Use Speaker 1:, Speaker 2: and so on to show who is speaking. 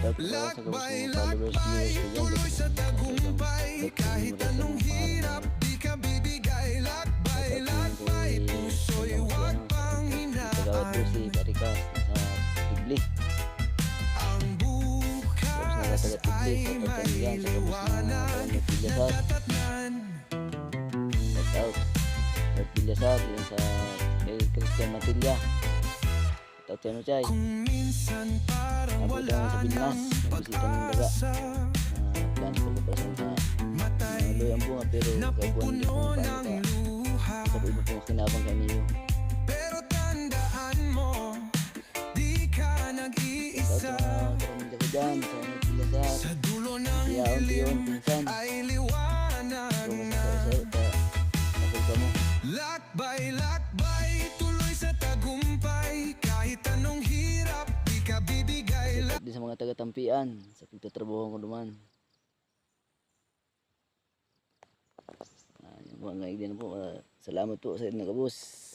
Speaker 1: out po sa kabos mga followers, viewers ko dyan.
Speaker 2: Tuloy sa tagumpay, kahit anong hirap, di ka bibigay. Lakbay, puso'y huwag pang
Speaker 1: Kagawad po si
Speaker 2: hinaan.
Speaker 1: Carica sa Tibli.
Speaker 2: Ang bukas ay may liwanag na tatatnan.
Speaker 1: Shout out Bert Villasar yun sa kay Christian Matilla. Shout out sa Chay.
Speaker 2: Kung minsan parang
Speaker 1: Napunta naman sa
Speaker 2: wala
Speaker 1: Pinas,
Speaker 2: nang
Speaker 1: nagbisita ng daga.
Speaker 2: pag-asa,
Speaker 1: Plan ko pa sa
Speaker 2: matay
Speaker 1: loy ang bunga pero kabuan din
Speaker 2: napupuno
Speaker 1: kung
Speaker 2: ng
Speaker 1: paano ka.
Speaker 2: luha.
Speaker 1: Sa iba pong kinabang kami yun.
Speaker 2: Pero tandaan mo, di ka
Speaker 1: Shout out
Speaker 2: nag-iisa.
Speaker 1: sa mga karamilya ko dyan sa Villasar.
Speaker 2: Sa dulo ng
Speaker 1: Siyaon
Speaker 2: dilim
Speaker 1: yun, pinsan.
Speaker 2: ay liwanag
Speaker 1: Kung
Speaker 2: na.
Speaker 1: nakita mo.
Speaker 2: Lakbay, tuloy sa tagumpay. Kahit anong hirap, di ka bibigay.
Speaker 1: Shout out din sa mga taga-tampian sa pagtatrabaho ko naman. Yung mga ngayon din po. Salamat po sa inyo, kabus.